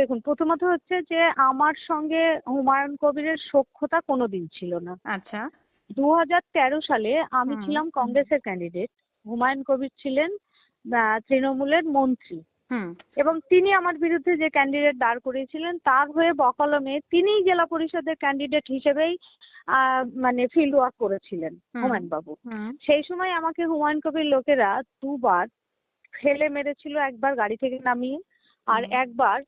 দেখুন, প্রথমত হচ্ছে যে আমার সঙ্গে হুমায়ুন কবিরের সখ্যতা কোনোদিন ছিল না। আচ্ছা। 2013 সালে আমি হুম ছিলাম কংগ্রেসের ক্যান্ডিডেট, হুমায়ুন কবির ছিলেন তৃণমূলের মন্ত্রী, হুম এবং তিনি আমার বিরুদ্ধে যে ক্যান্ডিডেট দাঁড় করিয়েছিলেন তার হয়ে বকলমে তিনিই জেলা পরিষদের ক্যান্ডিডেট হিসেবেই মানে ফিল্ড ওয়ার্ক করেছিলেন হুম হুমায়ুন বাবু। হুম সেই সময় আমাকে হুমায়ুন কবির লোকেরা দুবার ফেলে মেরেছিল, একবার গাড়ি থেকে নামিয়ে, আর হুম একবার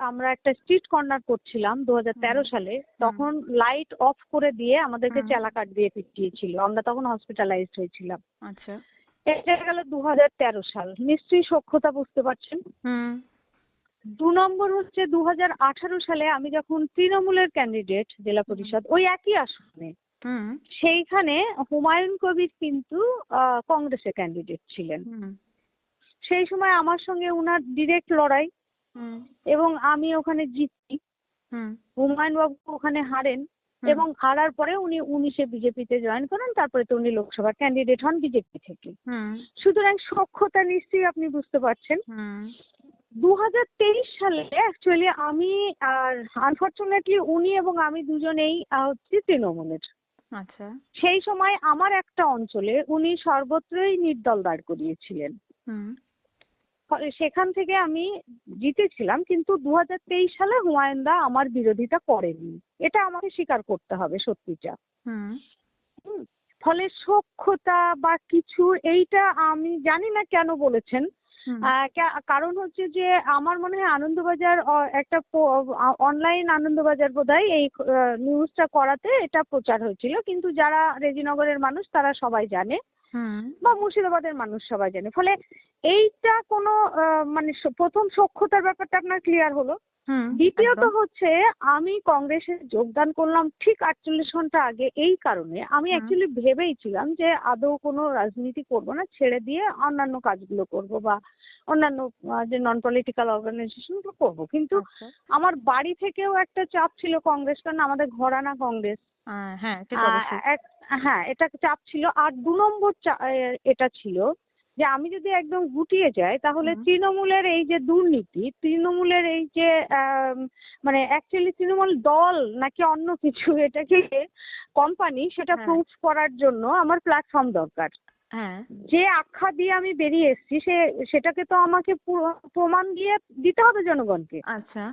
আমরা একটা স্ট্রিট কর্নার করছিলাম 2013 সালে, তখন লাইট অফ করে দিয়ে আমাদেরকে হুম চেলা কাঠ দিয়ে পিটিয়েছিল। আমরা তখন হসপিটালাইজড হয়েছিলাম। আচ্ছা। এটা গেল 2013 সাল, নিশ্চয়ই সখ্যতা বুঝতে পারছেন। হুম 2 নম্বর হচ্ছে 2018 সালে আমি যখন তৃণমূলের ক্যান্ডিডেট জেলা পরিষদ, ওই একই আসনে, হুম সেইখানে হুমায়ুন কবির কিন্তু কংগ্রেসের ক্যান্ডিডেট ছিলেন। হুম সেই সময় আমার সঙ্গে উনার ডিরেক্ট লড়াই, হুম এবং আমি ওখানে জিতি। হুম হুমায়ুন বাবু ওখানে হারেন, হুম এবং হারার পরে উনি 19-এ বিজেপিতে জয়েন করেন, তারপরে তো উনি লোকসভার ক্যান্ডিডেট হন বিজেপি থেকে। হুম সুতরাং সখ্যতা নিশ্চয়ই আপনি বুঝতে পারছেন। হুম 2023 সালে অ্যাকচুয়ালি আমি, আর আনফরচুনেটলি উনি এবং আমি দুজনেই হচ্ছে তৃণমূলের। আচ্ছা। সেই সময় আমার একটা অঞ্চলে উনি সর্বত্রই নির্দল দাঁড় করিয়েছিলেন। হুম ফলে সেখান থেকে আমি জিতেছিলাম, কিন্তু 2023 সালে হুমায়ুনদা আমার বিরোধিতা করেনি, এটা আমাকে স্বীকার করতে হবে সত্যিটা। হুম হুম। ফলে সখ্যতা বা কিছু, এইটা আমি জানি না কেন বলেছেন। হুম কারণ হচ্ছে যে আমার মনে হয় আনন্দবাজার একটা অনলাইন আনন্দবাজার বোধহয় এই নিউজটা করাতে এটা প্রচার হয়েছিল, কিন্তু যারা রেজিনগরের মানুষ তারা সবাই জানে, হুম বা মুর্শিদাবাদের মানুষ সবাই জানে। ফলে এইটা কোনো মানে প্রথম সখ্যতার ব্যাপারটা আপনার ক্লিয়ার হলো। হুম দ্বিতীয়ত একদম। হচ্ছে, আমি কংগ্রেসে যোগদান করলাম ঠিক 48 ঘন্টা আগে, এই কারণে আমি হুম অ্যাকচুয়ালি ভেবেইছিলাম যে আদৌ কোনো রাজনীতি করব না, ছেড়ে দিয়ে অন্যান্য কাজগুলো করব, বা অন্যান্য যে নন পলিটিক্যাল অর্গানাইজেশন গুলো করবো। কিন্তু আচ্ছা। আমার বাড়ি থেকেও একটা চাপ ছিল কংগ্রেস, কারণ আমাদের ঘরানা কংগ্রেস। হ্যাঁ সে তো অবশ্যই। হ্যাঁ, এটা চাপ ছিল। আর 2 নম্বর এটা ছিল যে আমি যদি একদম গুটিয়ে যাই তাহলে হুম তৃণমূলের এই যে দুর্নীতি, তৃণমূলের এই যে মানে অ্যাকচুয়ালি তৃণমূল দল নাকি অন্য কিছু, এটাকে কোম্পানি, সেটা হ্যাঁ প্রুফ করার জন্য আমার প্ল্যাটফর্ম দরকার। হ্যাঁ যে আখ্যা দিয়ে আমি বেরিয়ে এসেছি সেটাকে তো আমাকে প্রমাণ দিয়ে দিতে হবে জনগণকে। আচ্ছা।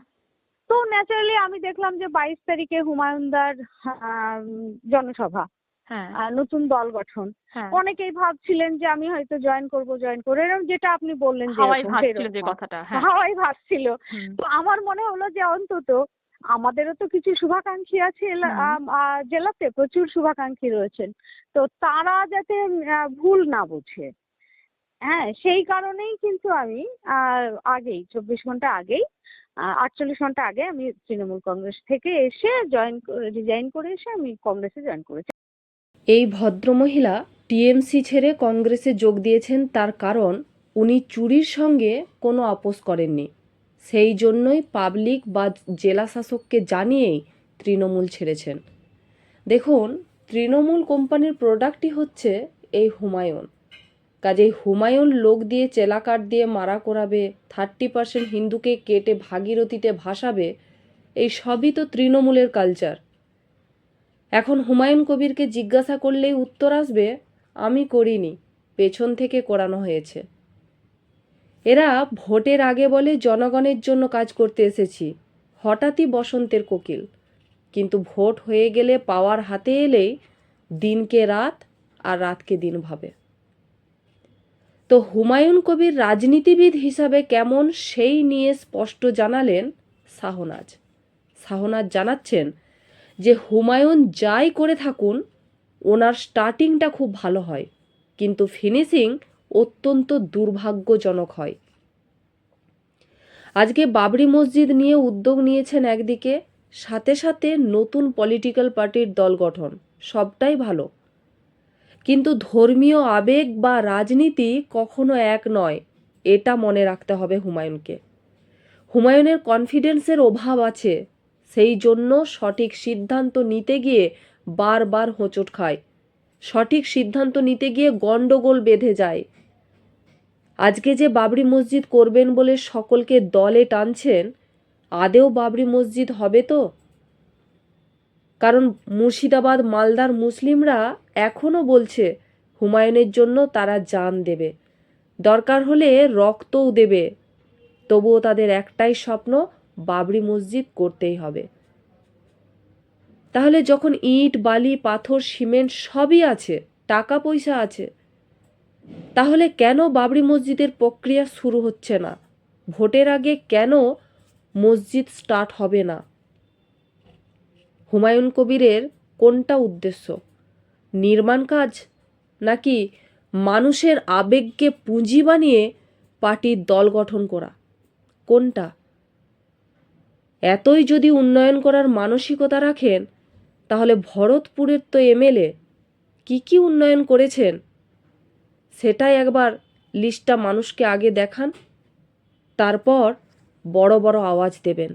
তো ন্যাচারালি আমি দেখলাম যে 22 তারিখে হুমায়ুনদার জনসভা, হ্যাঁ নতুন দল গঠন। হ্যাঁ অনেকেই ভাবছিলেন যে আমি হয়তো জয়েন করব, এরকম যেটা আপনি বললেন হাওয়াই যেরকম ভাসছিল যে সেরকম কথাটা, হ্যাঁ। হাওয়াই ভাসছিল। হুম তো আমার মনে হলো যে অন্তত আমাদেরও তো কিছু শুভাকাঙ্ক্ষী আছে হুম জেলাতে প্রচুর শুভাকাঙ্ক্ষী রয়েছেন, তো তারা যাতে ভুল না বোঝে। হ্যাঁ, সেই কারণেই কিন্তু আমি আগেই 24 ঘন্টা আগেই, 48 ঘন্টা আগে আমি তৃণমূল কংগ্রেস থেকে এসে রিজাইন করে এসে আমি কংগ্রেসে জয়েন করেছি। এই ভদ্রমহিলা টিএমসি ছেড়ে কংগ্রেসে যোগ দিয়েছেন, তার কারণ উনি চুরির সঙ্গে কোনো আপোস করেননি। সেই জন্যই পাবলিক বা জেলা শাসককে জানিয়েই তৃণমূল ছেড়েছেন। দেখুন, তৃণমূল কোম্পানির প্রোডাক্টই হচ্ছে এই হুমায়ুন। কাজেই হুমায়ুন লোক দিয়ে চেলাকাঠ দিয়ে মারা করাবে, 30% হিন্দুকে কেটে ভাগীরথীতে ভাসাবে, এই সবই তো তৃণমূলের কালচার। এখন হুমায়ুন কবিরকে জিজ্ঞাসা করলেই উত্তর আসবে, আমি করিনি, পেছন থেকে করানো হয়েছে। এরা ভোটের আগে বলে জনগণের জন্য কাজ করতে এসেছি, হঠাৎই বসন্তের কোকিল। কিন্তু ভোট হয়ে গেলে, পাওয়ার হাতে এলেই দিনকে রাত আর রাতকে দিন ভাবে। তো হুমায়ুন কবির রাজনীতিবিদ হিসাবে কেমন, সেই নিয়ে স্পষ্ট জানালেন শাহনাজ। শাহনাজ জানাচ্ছেন যে হুমায়ুন যাই করে থাকুন, ওনার স্টার্টিংটা খুব ভালো হয়, কিন্তু ফিনিশিং অত্যন্ত দুর্ভাগ্যজনক হয়। আজকে বাবরি মসজিদ নিয়ে উদ্যোগ নিয়েছেন একদিকে, সাথে সাথে নতুন পলিটিক্যাল পার্টির দল গঠন, সবটাই ভালো। কিন্তু ধর্মীয় আবেগ বা রাজনীতি কখনো এক নয়, এটা মনে রাখতে হবে হুমায়ুনকে। হুমায়ুনের কনফিডেন্সের অভাব আছে, সেই জন্য সঠিক সিদ্ধান্ত নিতে গিয়ে বারবার হোঁচট খায়, সঠিক সিদ্ধান্ত নিতে গিয়ে গন্ডগোল বেঁধে যায়। আজকে যে বাবরি মসজিদ করবেন বলে সকলকে দলে টানছেন, আদেও বাবরি মসজিদ হবে তো? কারণ মুর্শিদাবাদ মালদার মুসলিমরা এখনও বলছে হুমায়ুনের জন্য তারা জান দেবে, দরকার হলে রক্তও দেবে, তবুও তাদের একটাই স্বপ্ন, বাবরি মসজিদ করতেই হবে। তাহলে যখন ইট বালি পাথর সিমেন্ট সবই আছে, টাকা পয়সা আছে, তাহলে কেন বাবরি মসজিদের প্রক্রিয়া শুরু হচ্ছে না? ভোটের আগে কেন মসজিদ স্টার্ট হবে না? হুমায়ুন কবিরের কোনটা উদ্দেশ্য? নির্মাণ কাজ, নাকি মানুষের আবেগকে পুঁজি বানিয়ে পার্টির দল গঠন করা? কোনটা? এতই যদি উন্নয়ন করার মানসিকতা রাখেন, তাহলে ভরতপুরের তো এমএলএ কি উন্নয়ন করেছেন সেটাই একবার লিস্টটা মানুষকে আগে দেখান, তারপর বড় বড় আওয়াজ দেবেন।